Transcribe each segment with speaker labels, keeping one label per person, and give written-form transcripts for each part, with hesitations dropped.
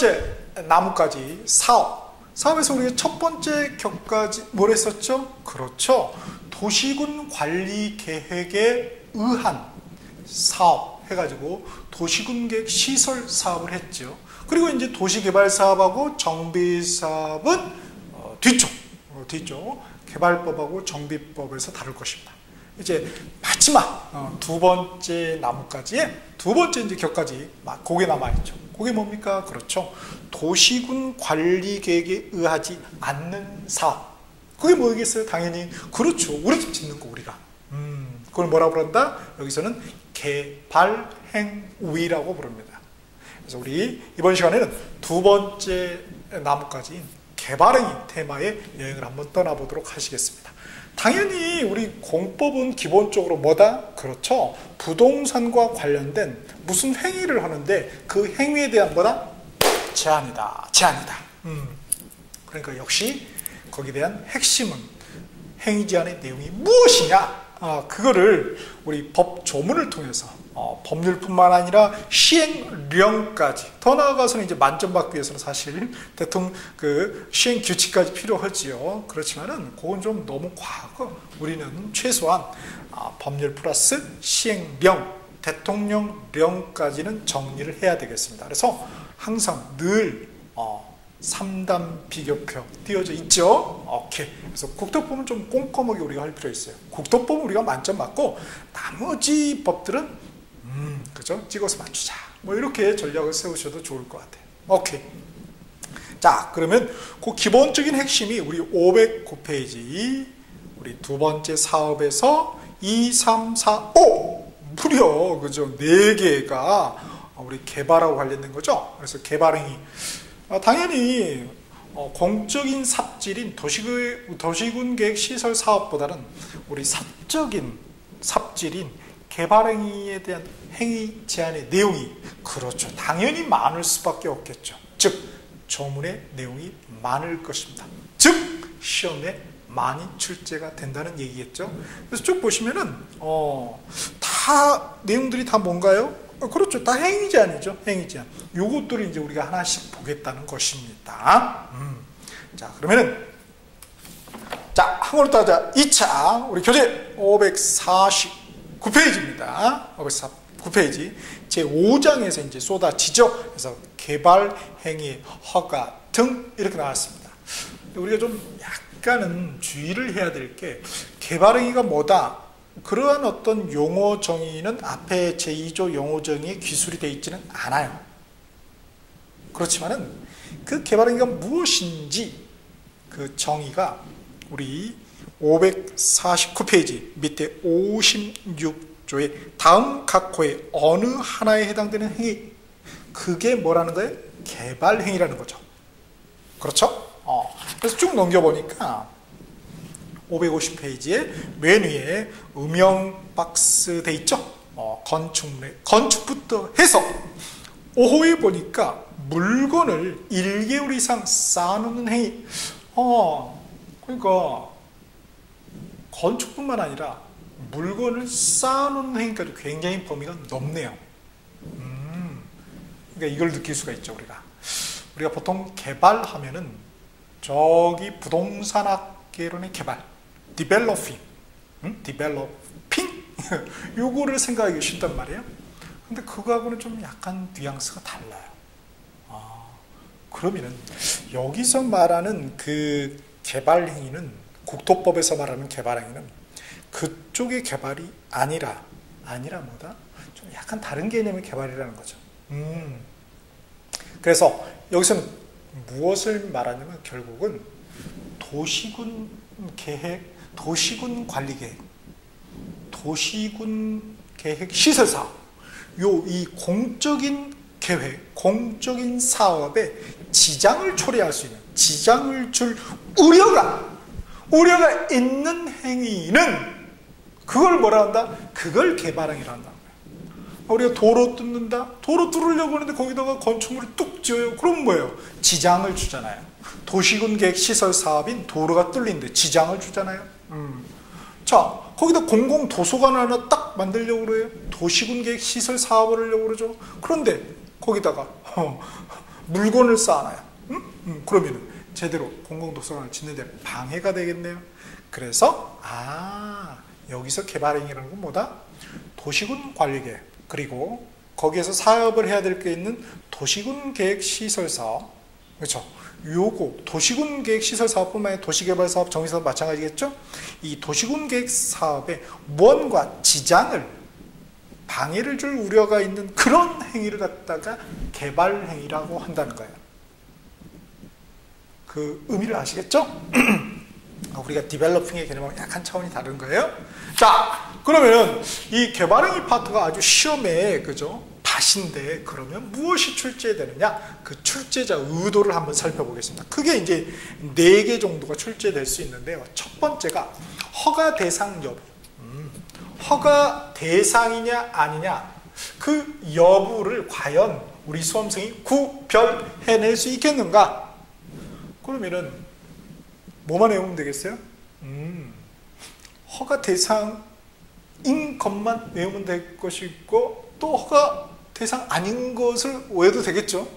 Speaker 1: 번째 나뭇가지 사업에서 우리가 첫 번째 격까지 뭘 했었죠? 그렇죠. 도시군 관리 계획에 의한 사업 해가지고 도시군 계획 시설 사업을 했죠. 그리고 이제 도시개발 사업하고 정비 사업은 뒤쪽 개발법하고 정비법에서 다룰 것입니다. 이제 마지막 두 번째 나뭇가지에 두 번째 이제 격까지 그게 남아있죠. 그게 뭡니까? 그렇죠. 도시군 관리 계획에 의하지 않는 사업. 그게 뭐겠어요? 당연히 그렇죠. 우리 집 짓는 거 우리가. 그걸 뭐라고 부른다? 여기서는 개발행위라고 부릅니다. 그래서 우리 이번 시간에는 두 번째 나뭇가지인 개발행위 테마의 여행을 한번 떠나보도록 하시겠습니다. 당연히 우리 공법은 기본적으로 뭐다? 그렇죠. 부동산과 관련된 무슨 행위를 하는데 그 행위에 대한 뭐다? 제한이다. 그러니까 역시 거기에 대한 핵심은 행위 제한의 내용이 무엇이냐? 그거를 우리 법 조문을 통해서 법률뿐만 아니라 시행령까지 더 나아가서는 이제 만점받기 위해서는 사실 대통령 그 시행 규칙까지 필요하지요. 그렇지만은 그건 좀 너무 과거. 우리는 최소한 법률 플러스 시행령, 대통령령까지는 정리를 해야 되겠습니다. 그래서 항상 늘 3단 비교표 띄워져 있죠. 오케이. 그래서 국토법은 좀 꼼꼼하게 우리가 할 필요 있어요. 국토법은 우리가 만점 맞고 나머지 법들은 그죠? 찍어서 맞추자. 뭐 이렇게 전략을 세우셔도 좋을 것 같아요. 오케이. 자, 그러면 그 기본적인 핵심이 우리 509페이지 우리 두 번째 사업에서 2, 3, 4, 5 무려 그죠? 4개가 우리 개발하고 관련된 거죠. 그래서 개발행위 당연히 공적인 삽질인 도시군 계획 시설 사업보다는 우리 사적인 삽질인 개발행위에 대한 행위 제한의 내용이 그렇죠. 당연히 많을 수밖에 없겠죠. 즉 조문의 내용이 많을 것입니다. 즉 시험에 많이 출제가 된다는 얘기겠죠. 그래서 쭉 보시면은 다 내용들이 다 뭔가요? 그렇죠. 다 행위 제한이죠. 행위 제한. 요것들을 이제 우리가 하나씩 보겠다는 것입니다. 자, 그러면은 자, 한국어로 따자 2차 우리 교재 549페이지입니다. 549페이지 제5장에서 이제 쏟아지죠. 그래서 개발 행위 허가 등 이렇게 나왔습니다. 우리가 좀 약간은 주의를 해야 될 게 개발 행위가 뭐다? 그러한 어떤 용어 정의는 앞에 제2조 용어 정의에 기술이 되어 있지는 않아요. 그렇지만은 그 개발행위가 무엇인지 그 정의가 우리 549페이지 밑에 56조의 다음 각 호의 어느 하나에 해당되는 행위, 그게 뭐라는 거예요? 개발행위라는 거죠. 그렇죠? 그래서 쭉 넘겨보니까 550페이지에 맨 위에 음영 박스 돼 있죠? 건축부터 해서 5호에 보니까 물건을 1개월 이상 쌓아놓는 행위. 그러니까 건축뿐만 아니라 물건을 쌓아놓는 행위까지 굉장히 범위가 넓네요. 그러니까 이걸 느낄 수가 있죠. 우리가 보통 개발하면은 저기 부동산학개론의 개발 디벨로핑 요거를 생각하기 쉽단 말이에요. 근데 그거하고는 좀 약간 뉘앙스가 달라요. 그러면은 여기서 말하는 그 개발 행위는 국토법에서 말하는 개발 행위는 그쪽의 개발이 아니라 뭐다? 좀 약간 다른 개념의 개발이라는 거죠. 그래서 여기서는 무엇을 말하냐면 결국은 도시군 계획, 도시군 관리 계획, 도시군 계획 시설 사업, 이 공적인 계획, 공적인 사업에 지장을 초래할 수 있는, 지장을 줄 우려가 있는 행위는 그걸 뭐라 한다? 그걸 개발행위라 한다. 우리가 도로 뚫는다? 도로 뚫으려고 하는데 거기다가 건축물을 뚝 지어요. 그럼 뭐예요? 지장을 주잖아요. 도시군 계획 시설 사업인 도로가 뚫리는데 지장을 주잖아요. 자, 거기다 공공 도서관 하나 딱 만들려고 그래요. 도시군 계획 시설 사업을 하려고 그러죠. 그런데 거기다가 물건을 쌓아놔요. 그러면은 제대로 공공도서관을 짓는데 방해가 되겠네요. 그래서 여기서 개발행위라는 건 뭐다? 도시군 관리계획, 그리고 거기에서 사업을 해야 될 게 있는 도시군 계획 시설 사업, 그렇죠? 요거 도시군 계획 시설 사업뿐만 아니라 도시개발 사업, 정비사업 마찬가지겠죠? 이 도시군 계획 사업에 무언가 지장을, 방해를 줄 우려가 있는 그런 행위를 갖다가 개발 행위라고 한다는 거예요. 그 의미를 아시겠죠? 우리가 디벨로핑의 개념하고 약간 차원이 다른 거예요. 자, 그러면 이 개발행위 파트가 아주 시험에, 그죠? 다신데, 그러면 무엇이 출제되느냐? 그 출제자 의도를 한번 살펴보겠습니다. 크게 이제 4개 정도가 출제될 수 있는데요. 첫 번째가 허가 대상 여부. 허가 대상이냐 아니냐, 그 여부를 과연 우리 수험생이 구별해낼 수 있겠는가? 그러면은 뭐만 외우면 되겠어요? 허가 대상인 것만 외우면 될 것이고, 또 허가 대상 아닌 것을 외워도 되겠죠.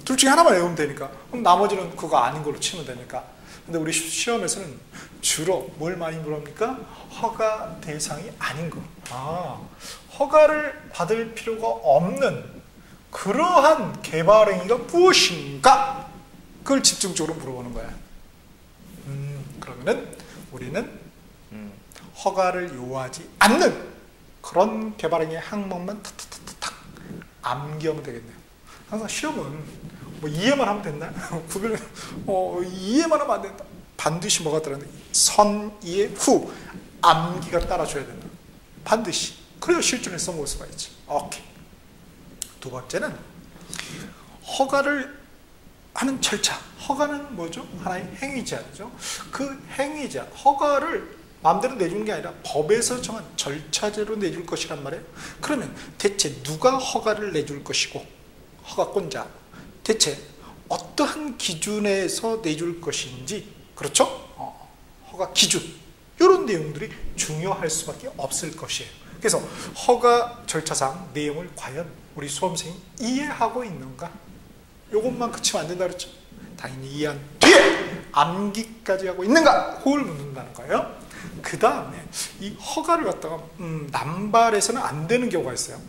Speaker 1: 둘 중에 하나만 외우면 되니까. 그럼 나머지는 그거 아닌 걸로 치면 되니까. 근데 우리 시험에서는 주로 뭘 많이 물어봅니까? 허가 대상이 아닌 거. 허가를 받을 필요가 없는 그러한 개발행위가 무엇인가? 그걸 집중적으로 물어보는 거야. 그러면은 우리는 허가를 요하지 않는 그런 개발행위의 항목만 탁탁탁탁 암기하면 되겠네요. 항상 시험은 뭐 이해만 하면 된다? 구별, 이해만 하면 안 된다. 반드시 뭐가 들어가는데 선, 이해, 후 암기가 따라줘야 된다. 반드시. 그래야 실전에 써먹을 수가 있지. 오케이. 두 번째는 허가를 하는 절차. 허가는 뭐죠? 하나의 행위제한이죠. 그 행위제한, 허가를 마음대로 내주는 게 아니라 법에서 정한 절차제로 내줄 것이란 말이에요. 그러면 대체 누가 허가를 내줄 것이고, 허가권자, 대체 어떠한 기준에서 내줄 것인지, 그렇죠? 허가 기준, 이런 내용들이 중요할 수밖에 없을 것이에요. 그래서 허가 절차상 내용을 과연 우리 수험생이 이해하고 있는가? 이것만 그치면 안 된다 그랬죠? 당연히 이해한 뒤에 암기까지 하고 있는가? 그걸 묻는다는 거예요. 그 다음에 이 허가를 갖다가 남발해서는 안 되는 경우가 있어요.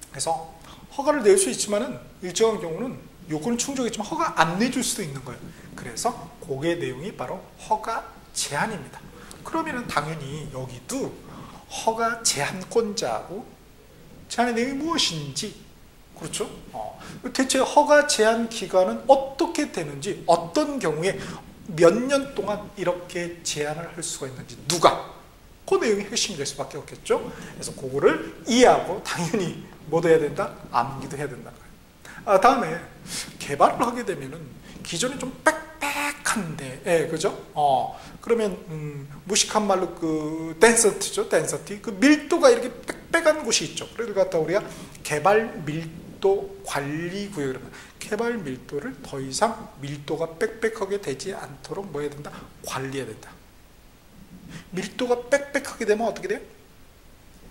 Speaker 1: 그래서 허가를 낼 수 있지만은 일정한 경우는 요건은 충족했지만 허가 안 내줄 수도 있는 거예요. 그래서 그게 내용이 바로 허가 제한입니다. 그러면은 당연히 여기도 허가 제한권자하고 제한의 내용이 무엇인지, 그렇죠? 대체 허가 제한 기간은 어떻게 되는지, 어떤 경우에 몇 년 동안 이렇게 제한을 할 수가 있는지, 누가, 그 내용이 핵심이 될 수밖에 없겠죠. 그래서 그거를 이해하고 당연히 뭐도 해야 된다? 암기도 해야 된다. 다음에 개발을 하게 되면은 기존에 좀 빽빽한데, 그죠? 그러면 무식한 말로 그 덴서티죠, 덴서티. 그 밀도가 이렇게 빽빽한 곳이 있죠. 그래서 갖다 우리가 개발 밀도 관리 구역이라면, 개발 밀도를 더 이상 밀도가 빽빽하게 되지 않도록 뭐 해야 된다? 관리해야 된다. 밀도가 빽빽하게 되면 어떻게 돼요?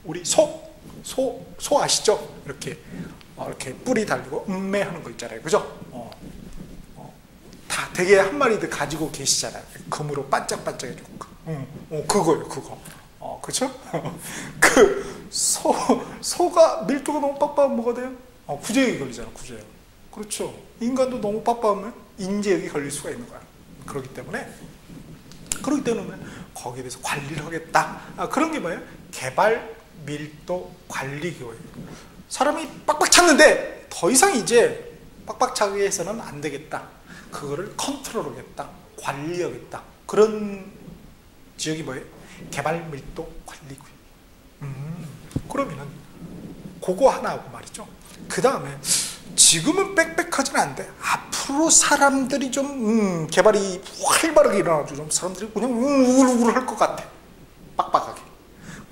Speaker 1: 우리 소 아시죠? 이렇게 뿔이 달리고 음매하는 거 있잖아요, 그죠? 다 되게 한 마리들 가지고 계시잖아요. 금으로 반짝반짝해지고, 그거예요, 그거. 그렇죠? 그 소가 밀도가 너무 빡빡하면 뭐가 돼요? 구제역이 걸리잖아, 구제역. 그렇죠. 인간도 너무 빡빡하면 인제역이 걸릴 수가 있는 거야. 그렇기 때문에 거기에 대해서 관리를 하겠다. 그런 게 뭐예요? 개발 밀도 관리 교육. 사람이 빡빡 찼는데 더 이상 이제 빡빡 차게 해서는 안 되겠다. 그거를 컨트롤하겠다, 관리하겠다. 그런 지역이 뭐예요? 개발 밀도 관리 구역. 그러면은 그거 하나 하고 말이죠. 그 다음에 지금은 빽빽하지는 않은데 앞으로 사람들이 좀 개발이 활발하게 일어나가지고 좀 사람들이 그냥 우글우글 할 것 같아. 빡빡하게.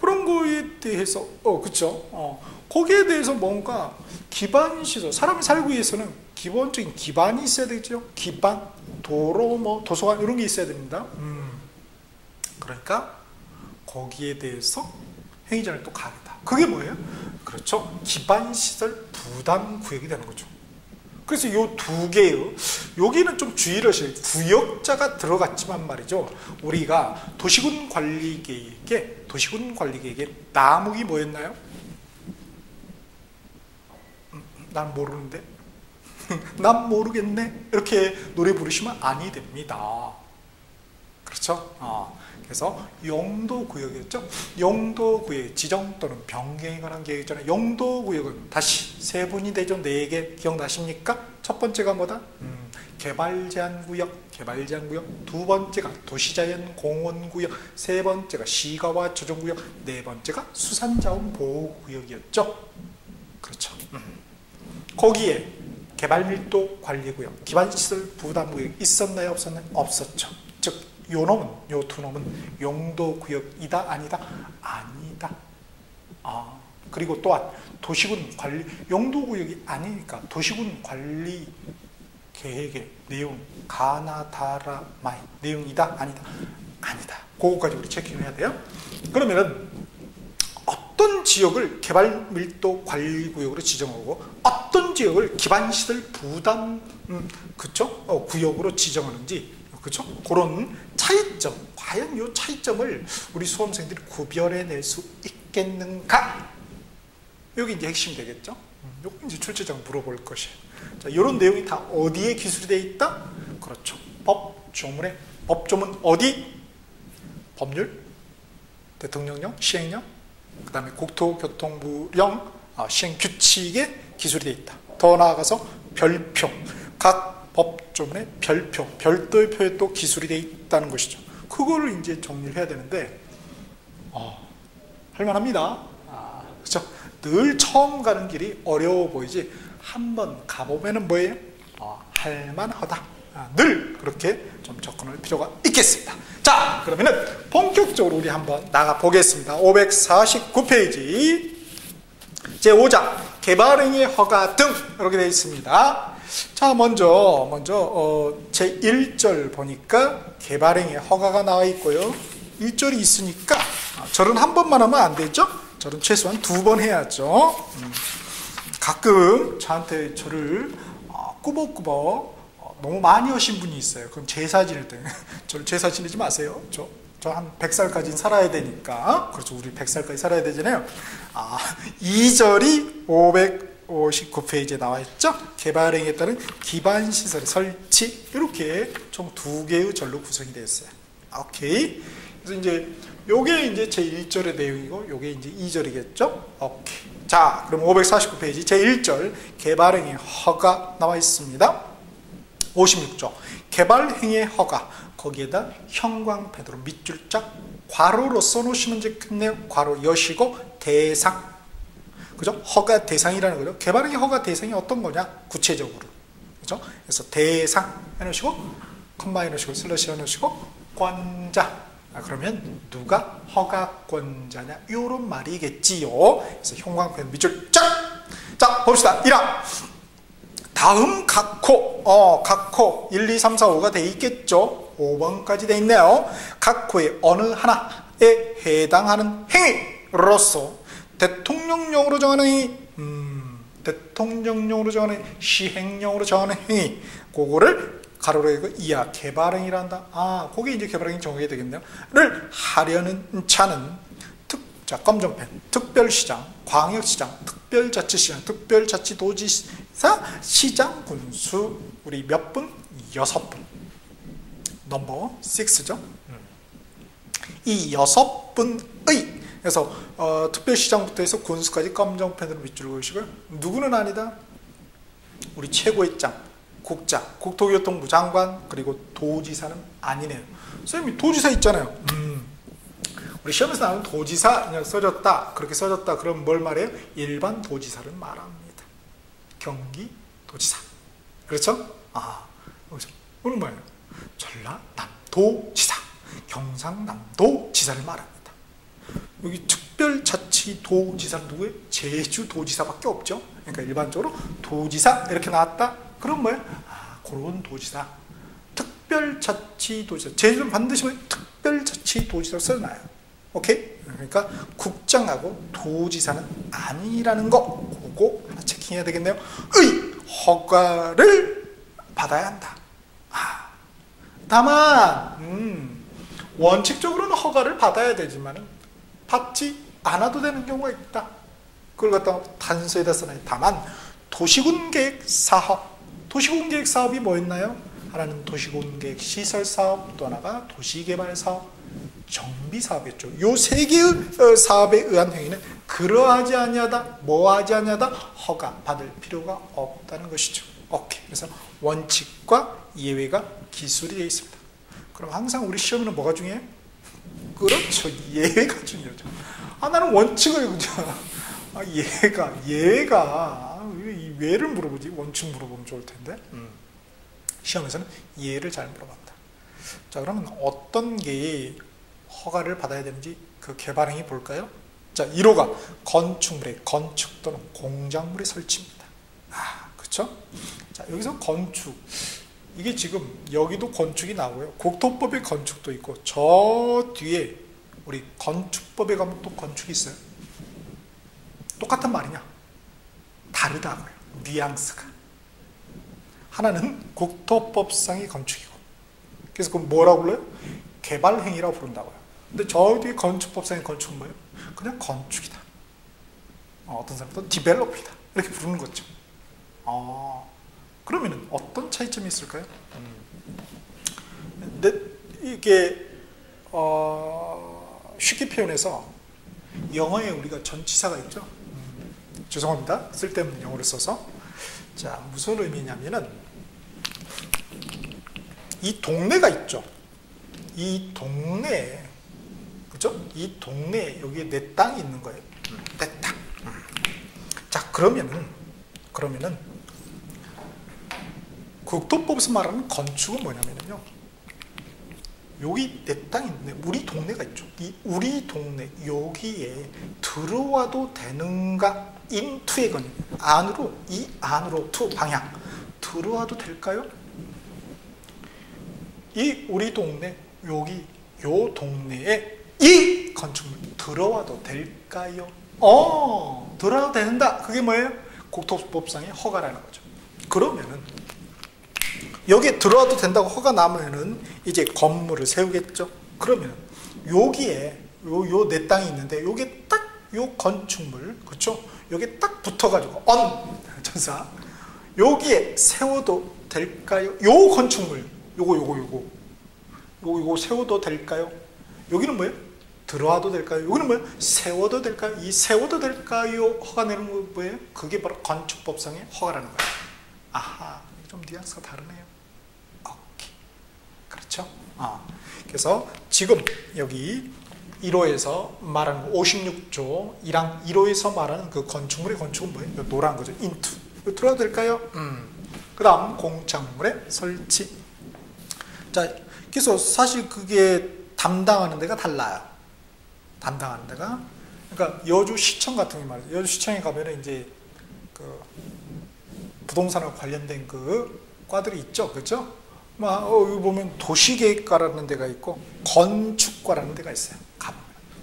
Speaker 1: 그런 거에 대해서 그쵸? 거기에 대해서 뭔가 기반 시설, 사람이 살기 위해서는 기본적인 기반이 있어야 되죠. 기반, 도로, 뭐 도서관 이런 게 있어야 됩니다. 그러니까 거기에 대해서 행위자를 또 가겠다. 그게 뭐예요? 그렇죠. 기반 시설 부담 구역이 되는 거죠. 그래서 요 두 개의, 여기는 좀 주의를 하셔야 돼요. 구역자가 들어갔지만 말이죠. 우리가 도시군 관리계획에 남욱이 뭐였나요? 난 모르는데. 난 모르겠네. 이렇게 노래 부르시면 아니 됩니다. 그렇죠? 그래서 용도구역이었죠. 용도구역 지정 또는 변경에 관한 계획이잖아요. 용도구역은 다시 세 분이 되죠. 4개 기억나십니까? 첫 번째가 뭐다? 개발제한구역. 두 번째가 도시자연공원구역. 세 번째가 시가와 조정구역. 네 번째가 수산자원보호구역이었죠. 그렇죠. 거기에 개발밀도 관리구역, 기반시설 부담구역 있었나요? 없었나요? 없었죠. 즉, 요 두 놈은 용도구역이다? 아니다? 아니다. 그리고 또한 도시군 관리, 용도구역이 아니니까 도시군 관리 계획의 내용, 가나다라마이 내용이다? 아니다? 아니다. 그거까지 우리 체킹을 해야 돼요. 그러면은 어떤 지역을 개발밀도 관리구역으로 지정하고 어떤 지역을 기반시설 부담 구역으로 지정하는지, 그렇죠? 그런 차이점, 과연 이 차이점을 우리 수험생들이 구별해낼 수 있겠는가? 여기 이제 핵심이 되겠죠? 여기 이제 출제자가 물어볼 것이에요. 자, 이런 내용이 다 어디에 기술이 되어 있다? 그렇죠. 법조문에. 법조문 어디? 법률, 대통령령, 시행령, 그 다음에 국토교통부령 시행규칙에 기술이 되어 있다. 더 나아가서 별표, 각 법조문에 별표, 별도의 표에 또 기술이 되어 있다는 것이죠. 그거를 이제 정리를 해야 되는데 할만합니다. 그렇죠? 늘 처음 가는 길이 어려워 보이지 한번 가보면은 뭐예요? 할만하다. 늘 그렇게 좀 접근할 필요가 있겠습니다. 자, 그러면은 본격적으로 우리 한번 나가 보겠습니다. 549페이지 제5장 개발행위 허가 등 이렇게 되어 있습니다. 자, 먼저 제1절 보니까 개발행위 허가가 나와 있고요. 1절이 있으니까 절은 한 번만 하면 안 되죠? 절은 최소한 2번 해야죠. 가끔 저한테 절을 꾸벅꾸벅 너무 많이 하신 분이 있어요. 그럼 제사 지낼 때 저를 제사 지내지 마세요. 저 한 100살까지는 살아야 되니까. 그렇죠. 우리 100살까지 살아야 되잖아요. 2절이 559페이지에 나와 있죠. 개발행위에 따른 기반시설의 설치, 이렇게 총 2개의 절로 구성이 되어 있어요. 오케이. 그래서 이제 요게 이제 제1절의 내용이고 요게 이제 2절이겠죠. 오케이. 자, 그럼 549페이지 제1절 개발행위 허가 나와 있습니다. 56조 개발행위의 허가, 거기에다 형광펜으로 밑줄짝 괄호로 써놓으시면 좋겠네요. 괄호 여시고 대상, 그죠? 허가 대상이라는 거죠. 개발행위 허가 대상이 어떤 거냐? 구체적으로, 그죠? 그래서 대상 해놓으시고 컴마 해놓으시고 슬러시 해놓으시고 권자. 그러면 누가 허가권자냐? 이런 말이겠지요. 그래서 형광펜 밑줄짝. 자, 봅시다. 1항 다음 각호 1, 2, 3, 4, 5가 돼 있겠죠. 5번까지 돼 있네요. 각호의 어느 하나에 해당하는 행위로서 대통령령으로 정하는 행위, 대통령령으로 정하는 시행령으로 정하는 행위, 그거를 가로로 이거 이하 개발행위란다. 그게 이제 개발행위 정하게 되겠네요. 를 하려는 차는 자, 검정펜, 특별시장, 광역시장, 특별자치시장, 특별자치도지사, 시장, 군수, 우리 몇 분? 6분. 넘버 6죠. 이 6분의, 그래서 특별시장부터 해서 군수까지 검정펜으로 밑줄 그으시고요. 누구는 아니다? 우리 최고의 장, 국장, 국토교통부 장관, 그리고 도지사는 아니네요. 선생님, 도지사 있잖아요. 우리 시험에서 나오는 도지사 그냥 써졌다, 그렇게 써졌다, 그럼 뭘 말해요? 일반 도지사를 말합니다. 경기도지사. 그렇죠? 오늘 뭐예요? 전라남도지사, 경상남도지사를 말합니다. 여기 특별자치도지사 누구예요? 제주도지사밖에 없죠. 그러니까 일반적으로 도지사 이렇게 나왔다. 그럼 뭐예요? 그런 도지사. 특별자치도지사. 제주는 반드시 뭐예요? 특별자치도지사로 써놔요. 오케이? 그러니까 국장하고 도지사는 아니라는 거, 그거 하나 체킹해야 되겠네요. 의 허가를 받아야 한다. 다만 원칙적으로는 허가를 받아야 되지만 받지 않아도 되는 경우가 있다. 그걸 갖다가 단서에다 써놔요. 다만 도시군계획 사업이 뭐였나요? 하나는 도시군계획 시설사업, 또 하나가 도시개발사업, 정비사업이었죠. 요 세 개의 사업에 의한 행위는 그러하지 아니하다, 뭐하지 아니하다, 허가 받을 필요가 없다는 것이죠. 오케이. 그래서 원칙과 예외가 기술이 되어 있습니다. 그럼 항상 우리 시험에는 뭐가 중요해요? 그렇죠. 예외가 중요하죠. 나는 원칙을 예외가 이 예를 물어보지 원칙 물어보면 좋을 텐데. 시험에서는 예를 잘 물어본다. 자, 그러면 어떤 게 허가를 받아야 되는지 그 개발행위 볼까요? 자, 1호가 건축물의 건축 또는 공작물의 설치입니다. 그렇죠? 자, 여기서 건축, 이게 지금 여기도 건축이 나오고요. 국토법의 건축도 있고 저 뒤에 우리 건축법에 가면 또 건축이 있어요. 똑같은 말이냐? 다르다고요. 뉘앙스가. 하나는 국토법상의 건축이고, 그래서 그건 뭐라고 불러요? 개발행위라고 부른다고요. 근데 저 뒤에 건축법상의 건축은 뭐예요? 그냥 건축이다. 어떤 사람은 디벨롭이다. 이렇게 부르는 거죠. 그러면은 어떤 차이점이 있을까요? 근데 이게 쉽게 표현해서 영어에 우리가 전치사가 있죠. 죄송합니다. 쓸데없는 영어를 써서. 자, 무슨 의미냐면은 이 동네가 있죠. 이 동네, 그죠? 이 동네에 여기에 내 땅이 있는 거예요. 내 땅. 자, 그러면은 국토법에서 말하는 건축은 뭐냐면요, 여기 내 땅이 있네. 우리 동네가 있죠. 이 우리 동네 여기에 들어와도 되는가? 인투의 건 안으로, 이 안으로 투 방향 들어와도 될까요? 이 우리 동네 여기 요 동네에 이 건축물 들어와도 될까요? 들어와도 된다. 그게 뭐예요? 국토법상의 허가라는 거죠. 그러면은 여기에 들어와도 된다고 허가 나면은 이제 건물을 세우겠죠. 그러면 여기에 요 내 땅이 있는데 여기에 딱 요 건축물, 그렇죠? 여기에 딱 붙어가지고 전사 여기에 세워도 될까요? 요 건축물 요거 세워도 될까요? 여기는 뭐예요? 들어와도 될까요? 여기는 뭐예요? 세워도 될까요? 이 세워도 될까요? 허가 내는 거 뭐예요? 그게 바로 건축법상의 허가라는 거예요. 아하, 좀 뉘앙스가 다르네요. 오케이. 그렇죠? 그래서 지금 여기 1호에서 말하는 56조 1항 1호에서 말하는 그 건축물의 건축은 뭐예요? 노란 거죠. 인투. 이거 들어와도 될까요? 그 다음 공작물의 설치. 자, 그래서 사실 그게 담당하는 데가 달라요. 담당하는 데가. 그러니까 여주시청 같은 게 말이에요. 여주시청에 가면은 이제 그 부동산과 관련된 그 과들이 있죠. 그렇죠? 여기 보면 도시계획과라는 데가 있고 건축과라는 데가 있어요.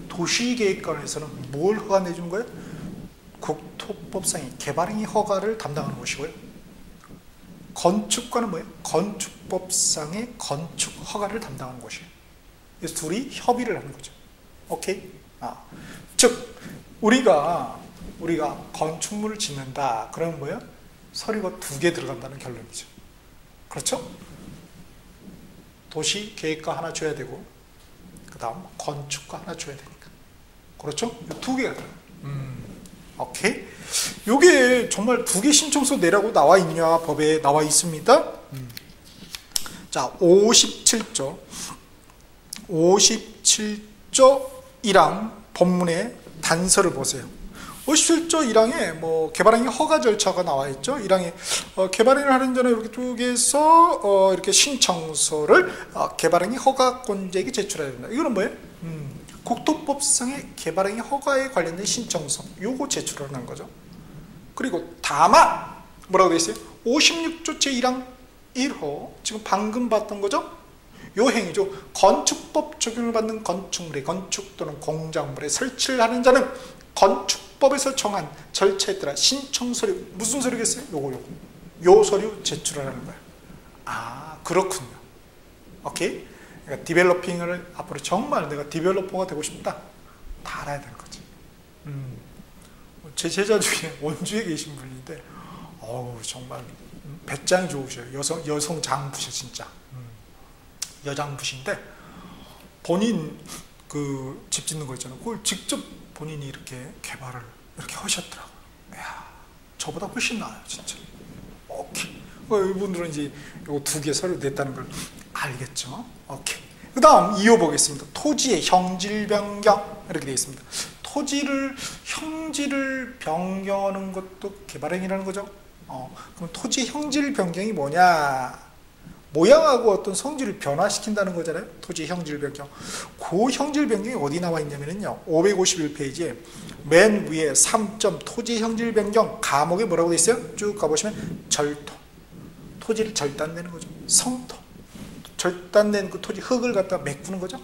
Speaker 1: 도시계획과에서는 뭘 허가 내주는 거예요? 국토법상의 개발행위 허가를 담당하는 것이고요. 건축과는 뭐예요? 건축법상의 건축 허가를 담당하는 것이에요. 그래서 둘이 협의를 하는 거죠. 오케이? 즉 우리가 건축물을 짓는다. 그러면 뭐예요? 서류가 2개 들어간다는 결론이죠. 그렇죠? 도시계획과 하나 줘야 되고 그 다음 건축과 하나 줘야 되니까. 그렇죠? 2개가 들어가요. 오케이? 요게 정말 2개 신청서 내라고 나와 있냐? 법에 나와 있습니다. 자, 57조 1항 법문의 단서를 보세요. 57조 1항에 뭐 개발행위 허가 절차가 나와 있죠. 1항에 개발행위를 하는 전에 이렇게 쪽에서 이렇게 신청서를 개발행위 허가권자에게 제출해야 된다. 이거는 뭐예요? 국토법상의 개발행위 허가에 관련된 신청서 요거 제출하는 거죠. 그리고 다만 뭐라고 되어 있어요? 56조 제1항 1호 지금 방금 봤던 거죠? 요 행위죠. 건축법 적용을 받는 건축물의 건축 또는 공작물에 설치를 하는 자는 건축법에서 정한 절차에 따라 신청 서류, 무슨 서류겠어요? 요거 요 서류 제출하라는 거야. 아, 그렇군요. 오케이? 그러니까 디벨로핑을 앞으로 정말 내가 디벨로퍼가 되고 싶다. 다 알아야 되는 거지. 제 제자 중에 원주에 계신 분인데, 어우, 정말 배짱이 좋으셔요. 여성 장부시 진짜. 여장부신데, 본인 그 집 짓는 거 있잖아요. 그걸 직접 본인이 이렇게 개발을 이렇게 하셨더라고요. 이야, 저보다 훨씬 나아요, 진짜. 오케이. 이분들은 이제 요 두 개 서류 냈다는 걸 알겠죠? 오케이. 그 다음 이어보겠습니다. 토지의 형질 변경 이렇게 되어 있습니다. 토지를 형질을 변경하는 것도 개발행위라는 거죠. 그럼 토지 형질 변경이 뭐냐? 모양하고 어떤 성질을 변화시킨다는 거잖아요. 토지 형질 변경. 그 형질 변경이 어디 나와 있냐면요. 551페이지에 맨 위에 3점 토지 형질 변경 과목에 뭐라고 돼 있어요? 쭉 가보시면 절토. 토지를 절단내는 거죠. 성토. 절단낸 그 토지 흙을 갖다 메꾸는 거죠.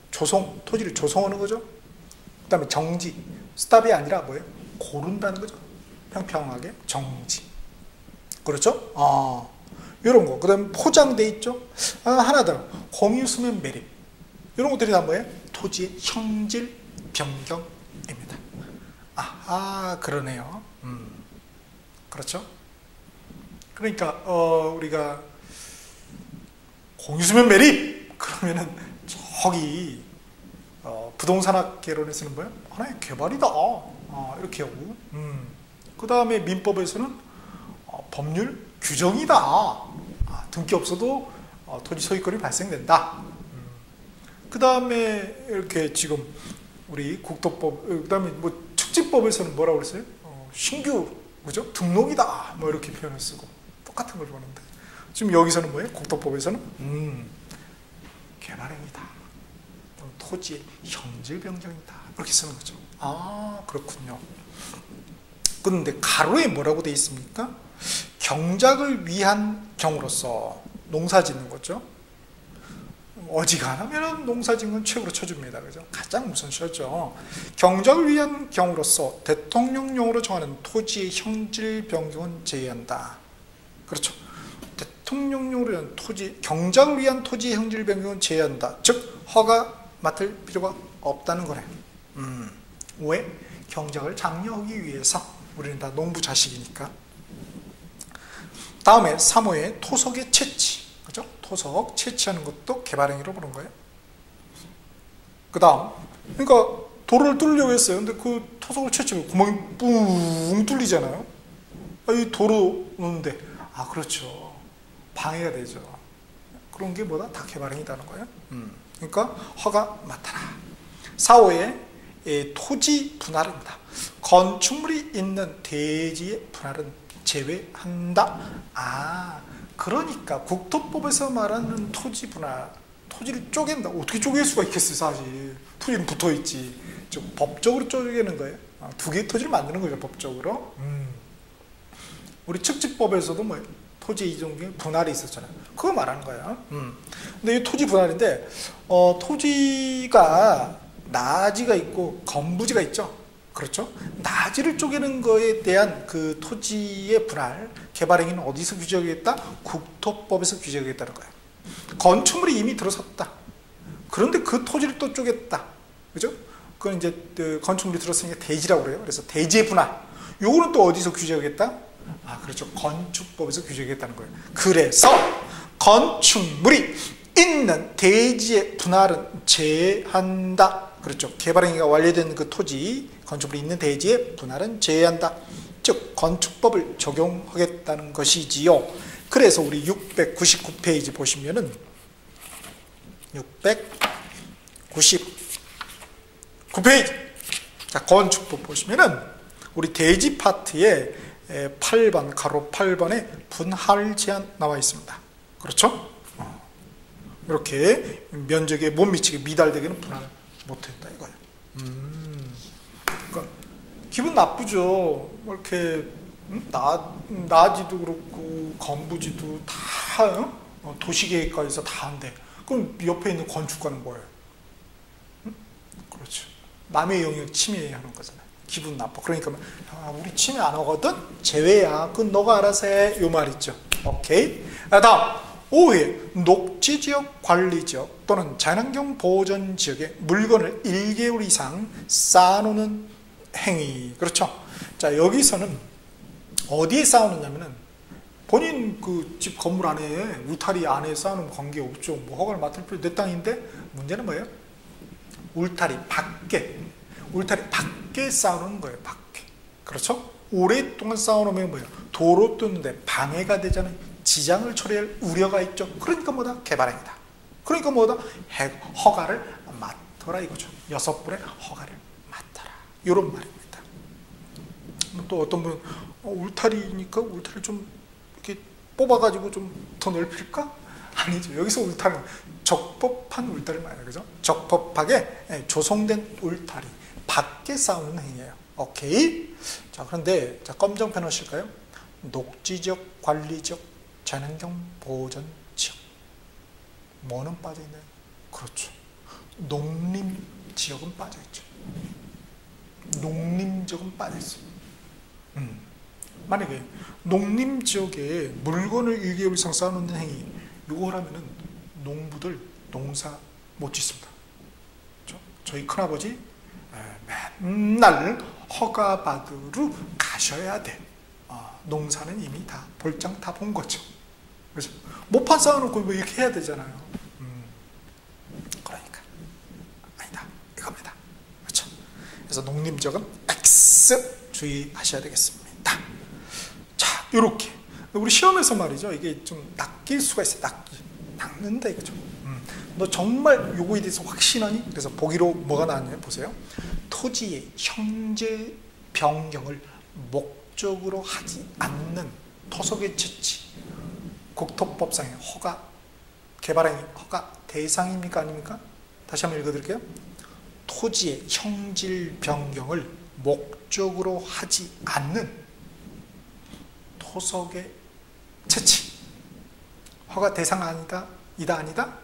Speaker 1: 조성, 토지를 조성하는 거죠. 그 다음에 정지. 스탑이 아니라 뭐예요? 고른다는 거죠. 평평하게 정지. 그렇죠? 이런 거. 그 다음에 포장돼 있죠. 하나 더. 공유수면 매립. 이런 것들이 다 뭐예요? 토지의 형질 변경입니다. 그러네요. 그렇죠? 그러니까 우리가 공유수면 매립 그러면은 저기 부동산학개론에서는 뭐예요? 하나의 개발이다. 이렇게 하고. 그 다음에 민법에서는 법률 규정이다. 등기 없어도 토지 소유권이 발생된다. 그 다음에 이렇게 지금 우리 국토법, 그 다음에 뭐 특집법에서는 뭐라고 그랬어요? 신규, 그죠? 등록이다. 뭐 이렇게 표현을 쓰고 똑같은 걸 보는데 지금 여기서는 뭐예요? 국토법에서는 개발행위다. 토지의 형질 변경이다. 이렇게 쓰는 거죠. 그렇군요. 그런데 가로에 뭐라고 되어 있습니까? 경작을 위한 경우로서 농사 짓는 거죠. 어지간하면 농사 짓는 건 최고로 쳐줍니다. 그죠? 가장 우선시하죠. 경작을 위한 경우로서 대통령령으로 정하는 토지의 형질 변경은 제외한다. 그렇죠. 대통령령으로 한 토지, 경작을 위한 토지의 형질 변경은 제외한다. 즉, 허가 맡을 필요가 없다는 거네. 왜? 경작을 장려하기 위해서. 우리는 다 농부 자식이니까. 다음에 3호에 토속의 채취. 그죠? 토속 채취하는 것도 개발행위로 보는 거예요. 그 다음, 그러니까 도로를 뚫으려고 했어요. 근데 그 토속을 채취하면 구멍이 뿡 뚫리잖아요. 이 도로 오는데, 그렇죠. 방해가 되죠. 그런 게 뭐다? 다 개발행위라는 거예요. 그러니까 허가 맡아라. 4호에 토지 분할입니다. 건축물이 있는 대지의 분할은 제외한다. 그러니까 국토법에서 말하는 토지 분할, 토지를 쪼갠다. 어떻게 쪼갤 수가 있겠어요, 사실. 토지는 붙어있지. 법적으로 쪼개는 거예요. 두 개의 토지를 만드는 거죠, 법적으로. 우리 측지법에서도 뭐예요? 토지 이종 중에 분할이 있었잖아요. 그거 말하는 거예요. 근데 이 토지 분할인데, 토지가 나지가 있고 건부지가 있죠. 그렇죠? 나지를 쪼개는 거에 대한 그 토지의 분할, 개발행위는 어디서 규정하겠다? 국토법에서 규정하겠다는 거예요. 건축물이 이미 들어섰다. 그런데 그 토지를 또 쪼갰다. 그죠? 그건 이제 그 건축물이 들어섰으니까 대지라고 그래요. 그래서 대지의 분할. 요거는 또 어디서 규정하겠다? 그렇죠. 건축법에서 규정하겠다는 거예요. 그래서 건축물이 있는 대지의 분할은 제한다. 그렇죠. 개발행위가 완료된 그 토지, 건축물이 있는 대지의 분할은 제외한다. 즉 건축법을 적용하겠다는 것이지요. 그래서 우리 699페이지 보시면은 699페이지 자, 건축법 보시면은 우리 대지 파트에 8번 가로 8번에 분할 제한 나와 있습니다. 그렇죠? 이렇게 면적에 못 미치게 미달되게는 분할 못했다 이거예요. 그러니까 기분 나쁘죠. 이렇게 나지도 그렇고 건부지도 다 도시계획과에서 다 한대. 그럼 옆에 있는 건축가는 뭐예요? 그렇죠. 남의 영역 침해하는 거잖아요. 기분 나빠. 그러니까 우리 침해 안 하거든? 제외야. 그건 너가 알아서 해. 요 말 있죠. 오케이. 다음 5회 녹지지역 관리지역 또는 자연환경 보전지역에 물건을 1개월 이상 쌓아놓는 행위. 그렇죠. 자, 여기서는 어디에 쌓아놓냐면은 본인 그 집 건물 안에 울타리 안에 쌓아놓으면 관계없죠. 뭐 허가를 맡을 필요 내 땅인데 문제는 뭐예요? 울타리 밖에 쌓아놓는 거예요. 밖에. 그렇죠? 오랫동안 쌓아놓으면 뭐예요? 도로 뚫는데 방해가 되잖아요. 지장을 초래할 우려가 있죠. 그러니까 뭐다? 개발행위다. 그러니까 뭐다? 허가를 맡아라 이거죠. 6번의 허가를 맡아라. 이런 말입니다. 또 어떤 분은 울타리니까 울타리를 좀 이렇게 뽑아가지고 좀 더 넓힐까? 아니죠. 여기서 울타리는 적법한 울타리를 말해요. 그죠? 적법하게 조성된 울타리 밖에 쌓는 행위예요. 오케이? 자, 그런데 자, 검정펜 하실까요? 녹지적, 관리적, 자연환경 보전지역. 뭐는 빠져있나요? 그렇죠. 농림지역은 빠져있죠. 농림지역은 빠져있어요. 만약에 농림지역에 물건을 1개월 이상 쌓아놓는 행위, 이걸 하면은 농부들 농사 못 짓습니다. 그렇죠? 저희 큰아버지 맨날 허가 받으러 가셔야 돼. 농사는 이미 다 볼장 다 본 거죠. 그렇죠? 모판 쌓아놓고 뭐 이렇게 해야 되잖아요. 그러니까 아니다 이겁니다. 그렇죠? 그래서 농림지역은 X 주의하셔야 되겠습니다. 자, 이렇게 우리 시험에서 말이죠. 이게 좀 낚일 수가 있어요. 낚는다 이거죠. 너 정말 요거에 대해서 확신하니? 그래서 보기로 뭐가 나왔냐면 보세요. 토지의 형질 변경을 목적으로 하지 않는 토속의 채취, 국토법상의 허가, 개발행위 허가 대상입니까? 아닙니까? 다시 한번 읽어드릴게요. 토지의 형질 변경을 목적으로 하지 않는 토속의 채취 허가 대상 아니다? 이다 아니다?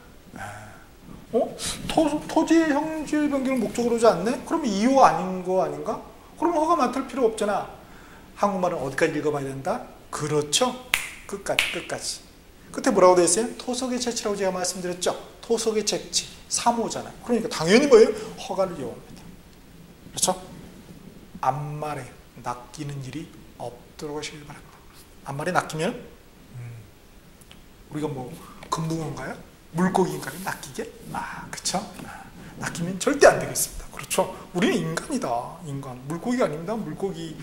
Speaker 1: 토지의 형질 변경을 목적으로 하지 않네? 그러면 이유 아닌 거 아닌가? 그러면 허가 맡을 필요 없잖아. 한국말은 어디까지 읽어봐야 된다? 그렇죠. 끝까지. 끝에 뭐라고 되어 있어요? 토속의 채취라고 제가 말씀드렸죠. 토속의 채취 3호잖아요. 그러니까 당연히 뭐예요? 허가를 요합니다. 그렇죠? 앞말에 낚이는 일이 없도록 하시길 바랍니다. 앞말에 낚이면 우리가 뭐 금붕어인가요? 물고기인가요? 낚이게? 그쵸? 낚이면 절대 안 되겠습니다. 그렇죠? 우리는 인간이다. 인간. 물고기가 아닙니다. 물고기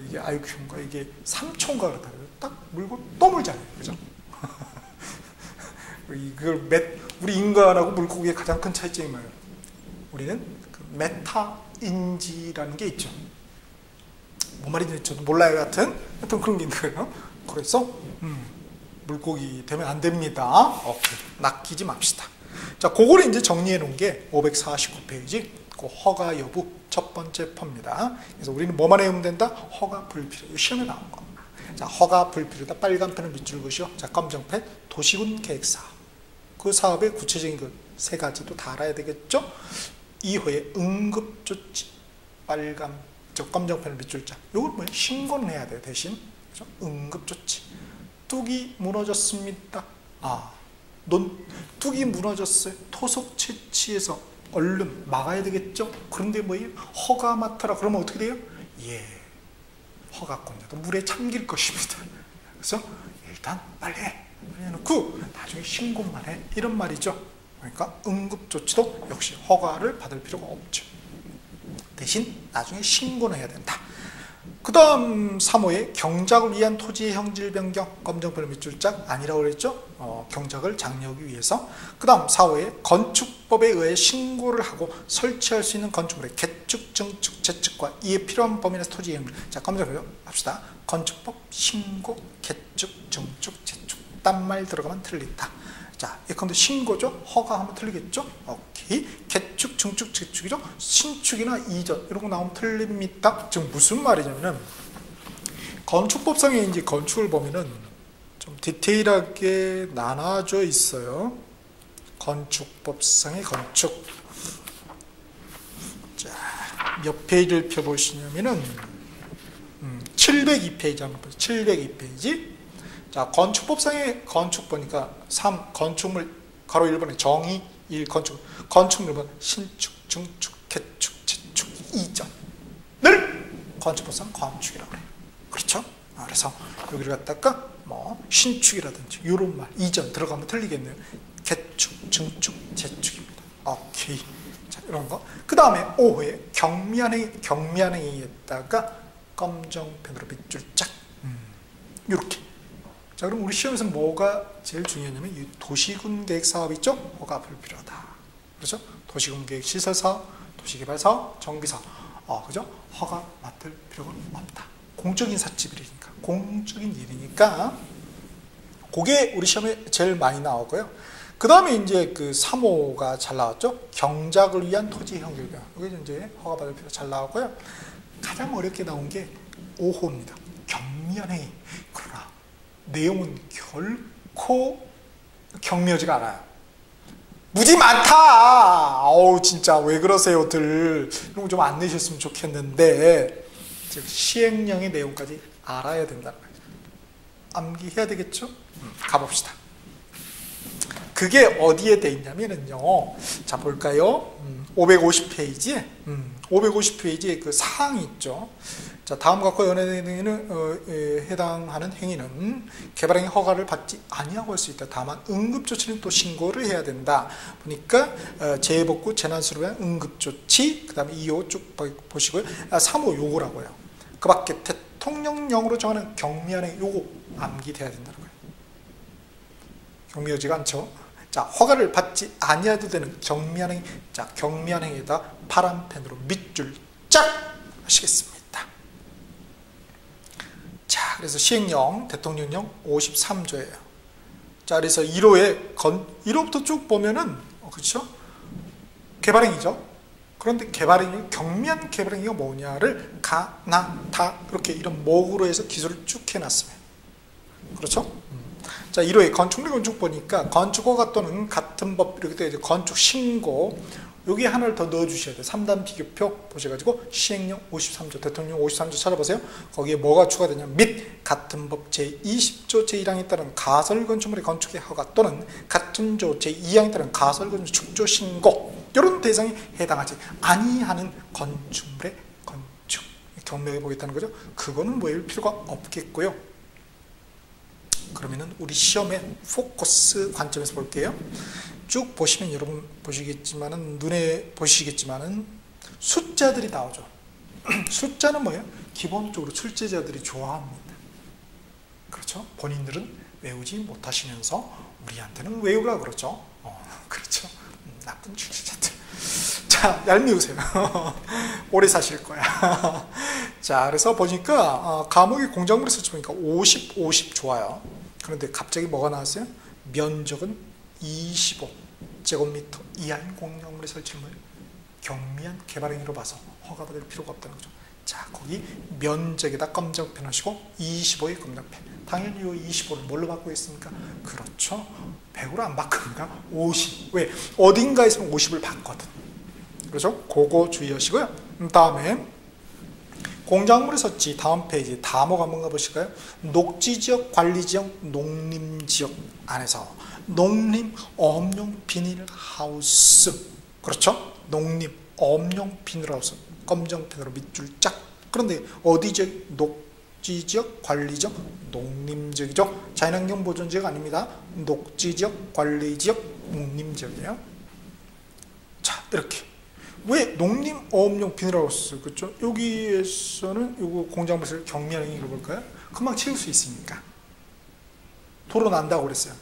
Speaker 1: 이게 IQ인가 이게 3초인가 그렇다고요. 딱 물고 또 물잖아요. 그죠? 우리 인간하고 물고기의 가장 큰 차이점이 뭐예요? 우리는 메타인지라는 게 있죠. 뭔 말인지 저도 몰라요. 하여튼 그런 게 있는 거예요. 그래서 물고기 되면 안 됩니다. 오케이. 낚이지 맙시다. 자, 그거를 이제 정리해 놓은 게 549페이지 그 허가 여부 첫 번째 퍼입니다. 그래서 우리는 뭐만 외우면 된다? 허가 불필요. 시험에 나온 거. 자, 허가 불필요다. 빨간 펜을 밑줄 그으시오. 자, 검정 펜 도시군 계획사업. 그 사업의 구체적인 그 세 가지도 다 알아야 되겠죠? 이후에 응급조치. 빨간 검정 펜을 밑줄자. 이걸 뭐 신고는 해야 돼요. 대신 그렇죠? 응급조치. 뚝이 무너졌습니다. 뚝이 무너졌어요. 토속 채취에서 얼른 막아야 되겠죠? 그런데 뭐예요? 허가 맡아라. 그러면 어떻게 돼요? 허가권자도 물에 잠길 것입니다. 그래서 일단 빨리 해놓고 나중에 신고만 해. 이런 말이죠. 그러니까 응급조치도 역시 허가를 받을 필요가 없죠. 대신 나중에 신고는 해야 된다. 그 다음 3호에 경작을 위한 토지의 형질 변경, 검정펜 밑줄짝 아니라고 그랬죠? 경작을 장려하기 위해서. 그 다음 4호에 건축법에 의해 신고를 하고 설치할 수 있는 건축물의 개축, 증축, 재축과 이에 필요한 범위 내에서 토지의 형질. 자, 검정펜 합시다. 건축법, 신고, 개축, 증축, 재축. 딴 말 들어가면 틀린다. 자, 예컨대 신고죠? 허가하면 틀리겠죠? 오케이. 개축, 증축, 재축이죠? 신축이나 이전 이런 거 나오면 틀립니다. 지금 무슨 말이냐면은 건축법상에 이제 건축을 보면은 좀 디테일하게 나눠져 있어요. 건축법상의 건축. 자, 몇 페이지를 펴보시냐면은 702페이지 한번 보세요. 702페이지. 자, 건축법상의 건축 보니까 3 건축물 가로 1번에 정의 1 건축물 번 신축, 증축, 개축, 재축, 이전을 건축법상 건축이라고 그래요. 그렇죠? 그래서 여기를 갖다가 뭐 신축이라든지 이런 말 이전 들어가면 틀리겠네요. 개축, 증축, 재축입니다. 오케이. 자, 이런 거. 그 다음에 5호에 경미한행위에다가 검정펜으로 밑줄 짝. 이렇게. 자, 그럼 우리 시험에서 뭐가 제일 중요하냐면 이 도시군계획 사업 있죠? 허가 불필요하다. 그렇죠? 도시군계획 시설사업, 도시개발사업, 정비사업. 그죠? 허가 맡을 필요가 없다. 공적인 사치비리니까, 공적인 일이니까, 그게 우리 시험에 제일 많이 나오고요. 그 다음에 이제 그 3호가 잘 나왔죠? 경작을 위한 토지 형질경. 이게 이제 허가받을 필요 잘 나오고요. 가장 어렵게 나온 게 5호입니다. 경미한 행위. 그러나 내용은 결코 경미하지가 않아요. 무지 많다. 어우 진짜 왜 그러세요들. 이런 거 좀 안 내셨으면 좋겠는데, 즉 시행령의 내용까지 알아야 된다는 거예요. 암기해야 되겠죠? 가봅시다. 그게 어디에 돼 있냐면은요. 자, 볼까요? 550페이지에 550페이지에 그 사항이 있죠. 자, 다음과 같고 연행에는 해당하는 행위는 개발행위 허가를 받지 아니하고 할 수 있다. 다만 응급조치는 또 신고를 해야 된다. 보니까 재해복구 재난수로 위한 응급조치, 그 다음에 2호 쭉 보시고요. 3호 요거라고요. 그 밖에 대통령령으로 정하는 경미한 행위 요거 암기돼야 된다는 거예요. 경미하지가 않죠. 자, 허가를 받지 아니해도 되는 경미한 행위. 자, 경미한 행위에다 파란펜으로 밑줄 짝 하시겠습니다. 자, 그래서 시행령, 대통령령 53조예요. 자, 그래서 1호부터 쭉 보면은, 그렇죠? 개발행위죠. 그런데 개발행위, 경미한 개발행위가 뭐냐를 가, 나, 다, 이렇게 이런 목으로 해서 기술을 쭉 해놨습니다. 그렇죠? 자, 1호에 건축물 건축 보니까 건축허가 또는 같은 법 이렇게 돼 이제 건축 신고 여기 하나를 더 넣어 주셔야 돼요. 3단 비교표 보셔가지고 시행령 53조 대통령 53조 찾아보세요. 거기에 뭐가 추가되냐면 및 같은 법 제20조 제1항에 따른 가설 건축물의 건축의 허가 또는 같은 조 제2항에 따른 가설 건축 축조 신고 이런 대상에 해당하지 아니하는 건축물의 건축 경명해 보겠다는 거죠. 그거는 뭐 외울 필요가 없겠고요. 그러면은 우리 시험의 포커스 관점에서 볼게요. 쭉 보시면 여러분 보시겠지만은 눈에 보시겠지만은 숫자들이 나오죠. 숫자는 뭐예요? 기본적으로 출제자들이 좋아합니다. 그렇죠? 본인들은 외우지 못하시면서 우리한테는 외우라 그러죠. 그렇죠? 나쁜 출제자들. 자, 얄미우세요. 오래 사실 거야. 자, 그래서 보니까 과목이 공작물에 설치 보니까 50, 50 좋아요. 그런데 갑자기 뭐가 나왔어요? 면적은 25제곱미터 이하인 공작물에 설치는 거예요. 경미한 개발행위로 봐서 허가받을 필요가 없다는 거죠. 자, 거기 면적에다 검정펜 하시고 25의 검정펜. 당연히 이 25를 뭘로 바꾸고 있습니까? 그렇죠. 100으로 안 바꿉니다. 50. 왜? 어딘가에서는 50을 받거든. 그렇죠? 그거 주의하시고요. 다음에 공작물의 설치 다음 페이지 다목 한번 가보실까요? 녹지지역, 관리지역, 농림지역 안에서 농림 엄용 비닐하우스 그렇죠? 농림 엄용 비닐하우스 검정펜으로 밑줄 짝. 그런데 어디지역? 녹지지역, 관리지역, 농림지역이죠. 자연환경 보존지역 아닙니다. 녹지지역, 관리지역, 농림지역이에요. 자, 이렇게 왜 농림 어업용 비닐하우스 그렇죠? 여기에서는 요거 공작물을 경미한 행위로 볼까요? 금방 채울 수 있으니까 도로 난다고 그랬어요.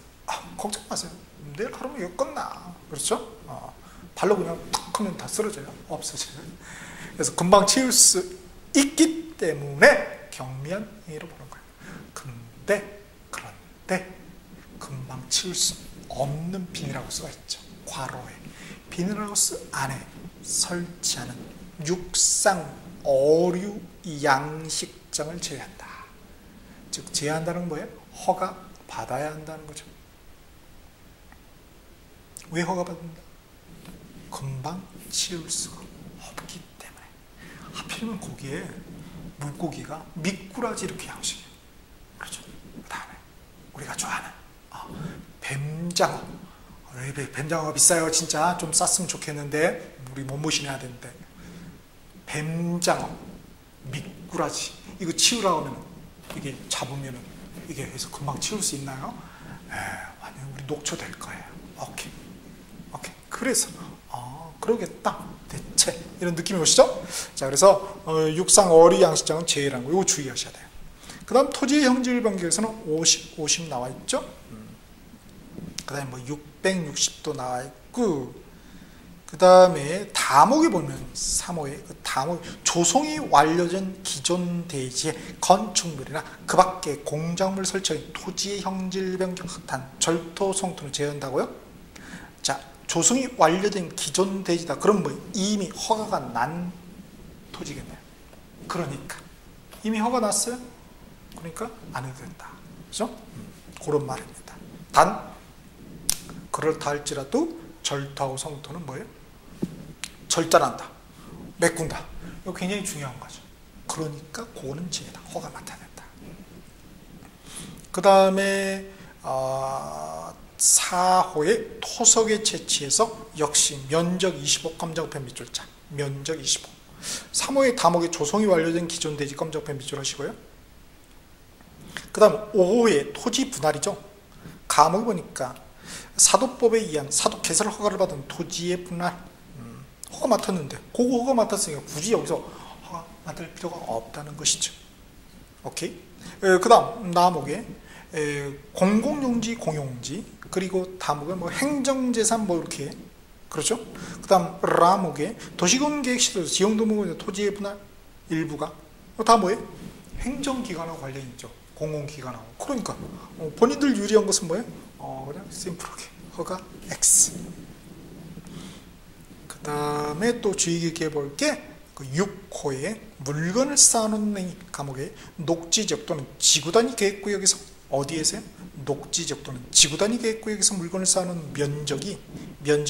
Speaker 1: 걱정 마세요. 내일 하루면 이거 끝나. 그렇죠? 발로 그냥 탁 하면 다 쓰러져요. 없어져요. 그래서 금방 채울 수 있기 때문에 경미한 행위로 보는 거예요. 그런데 금방 채울 수 없는 비닐하우스가 있죠. 괄호에 비닐하우스 안에 설치하는 육상 어류 양식장을 제외한다. 즉 제외한다는 건 뭐예요? 허가 받아야 한다는 거죠. 왜 허가 받는다? 금방 치울 수가 없기 때문에. 하필이면 거기에 물고기가 미꾸라지 이렇게 양식이에요. 그렇죠. 그 다음에 우리가 좋아하는 뱀장어. 뱀장어가 비싸요. 진짜 좀 쌌으면 좋겠는데 우리 몸보신해야 되는데. 뱀장어, 미꾸라지 이거 치우라고 하면 이게 잡으면 이게 해서 금방 치울 수 있나요? 완전 우리 녹초될 거예요. 오케이. 그래서 그러겠다. 대체 이런 느낌이 오시죠? 자, 그래서 육상 어리 양식장은 제외라는 거 이거 주의하셔야 돼요. 그 다음 토지의 형질 변경에서는 50 나와 있죠? 그 다음에 뭐 660도 나와 있고, 그 다음에 다목에 보면 3호에 그 다목 조성이 완료된 기존 대지의 건축물이나 그 밖에 공작물 설치의 토지의 형질 변경 단 절토 성토는 제외한다고요? 자, 조성이 완료된 기존 대지다. 그럼 뭐 이미 허가가 난 토지겠네요. 그러니까 이미 허가 났어요. 그러니까 안 해도 된다. 그죠? 그런 말입니다. 단 그렇다 할지라도 절토하고 성토는 뭐예요? 절단한다, 메꾼다. 이거 굉장히 중요한 거죠. 그러니까 그거는 제외다. 허가 맡아야 된다. 그 다음에 4호의 토석에 채취해서 역시 면적 25 검정펜 밑줄자. 면적 25. 3호의 다목의 조성이 완료된 기존 대지 검정펜 밑줄 하시고요. 그 다음 5호의 토지 분할이죠. 과목에 보니까 사도법에 의한 사도 개설 허가를 받은 토지의 분할. 허가 맡았는데 그거 허가 맡았으니까 굳이 여기서 허가 맡을 필요가 없다는 것이죠. 오케이. 그 다음 나목에 공공용지, 공용지, 그리고 다목에 뭐 행정재산 뭐 이렇게, 그렇죠. 그 다음 라목에 도시공계획시설 지형도목의 토지의 분할 일부가 다 뭐예요? 행정기관하고 관련이 있죠. 공공기관하고. 그러니까 본인들 유리한 것은 뭐예요? 그냥 심플하게 허가 X. 그 다음에 또 주의 깊게 볼 게 그 6호에 물건을 쌓아놓는 과목에 녹지지역 또는 지구단위 계획구역에서 어디에서요? 녹지지역 또는 지구단위 계획구역에서 물건을 쌓아놓는 면적이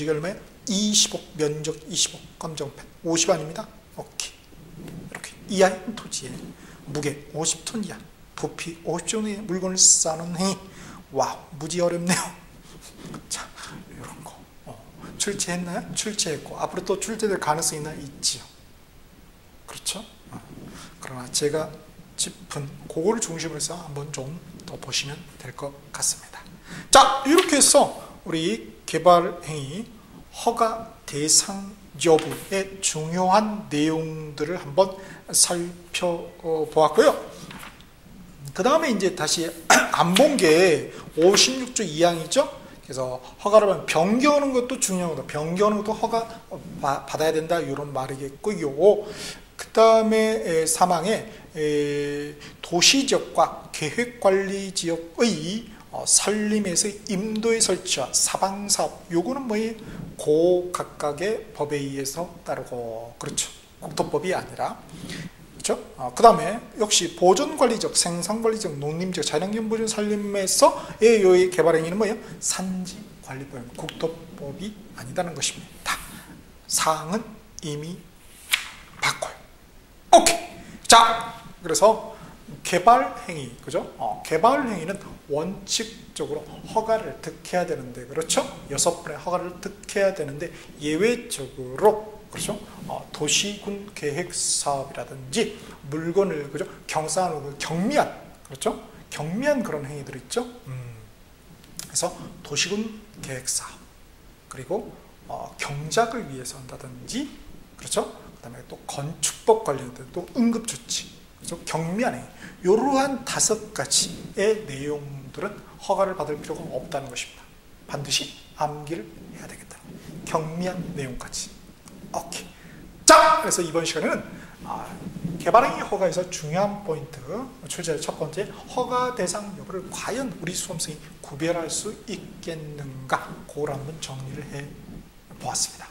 Speaker 1: 얼마예요? 25, 면적 25, 검정펜 50 아닙니다. 오케이. 이렇게 이하인 토지에 무게 50톤 이하, 부피 50톤의 물건을 쌓아놓는 행위. 와우, 무지 어렵네요. 자, 이런 거 출제했나요? 출제했고 앞으로 또 출제될 가능성이 있지요. 그렇죠? 그러나 제가 짚은 그거를 중심으로 해서 한번 좀 더 보시면 될 것 같습니다. 자, 이렇게 해서 우리 개발행위 허가 대상 여부의 중요한 내용들을 한번 살펴보았고요. 그 다음에 이제 다시 안 본 게 56조 2항이죠. 그래서 허가를 받으면 변경하는 것도 중요하다. 변경하는 것도 허가 받아야 된다. 이런 말이겠고요. 그 다음에 사망에 도시지역과 계획관리지역의 산림에서의 임도의 설치와 사방사업, 요거는 뭐예요? 각각의 법에 의해서 따르고, 그렇죠. 국토법이 아니라. 그렇죠? 그 다음에 역시 보존관리적, 생산관리적, 농림적, 자연환경 보존 산림에서의 요의 개발행위는 뭐예요? 산지관리법, 국토법이 아니다는 것입니다. 사항은 이미 바꿔요. 오케이. 자, 그래서 개발행위, 그죠? 개발행위는 원칙적으로 허가를 득해야 되는데, 그렇죠? 6번의 허가를 득해야 되는데 예외적으로, 그렇죠? 도시군 계획 사업이라든지 물건을, 그죠? 경미한, 그렇죠? 경미한 그런 행위들 있죠? 그래서 도시군 계획 사업, 그리고 경작을 위해서 한다든지, 그렇죠? 그다음에 또 건축법 관련된 또 응급조치, 그렇죠? 경미한 행위, 이러한 5가지의 내용들은 허가를 받을 필요가 없다는 것입니다. 반드시 암기를 해야 되겠다. 경미한 내용까지. 오케이. 자, 그래서 이번 시간에는 개발행위 허가에서 중요한 포인트, 출제 첫 번째, 허가 대상 여부를 과연 우리 수험생이 구별할 수 있겠는가, 그걸 한번 정리를 해 보았습니다.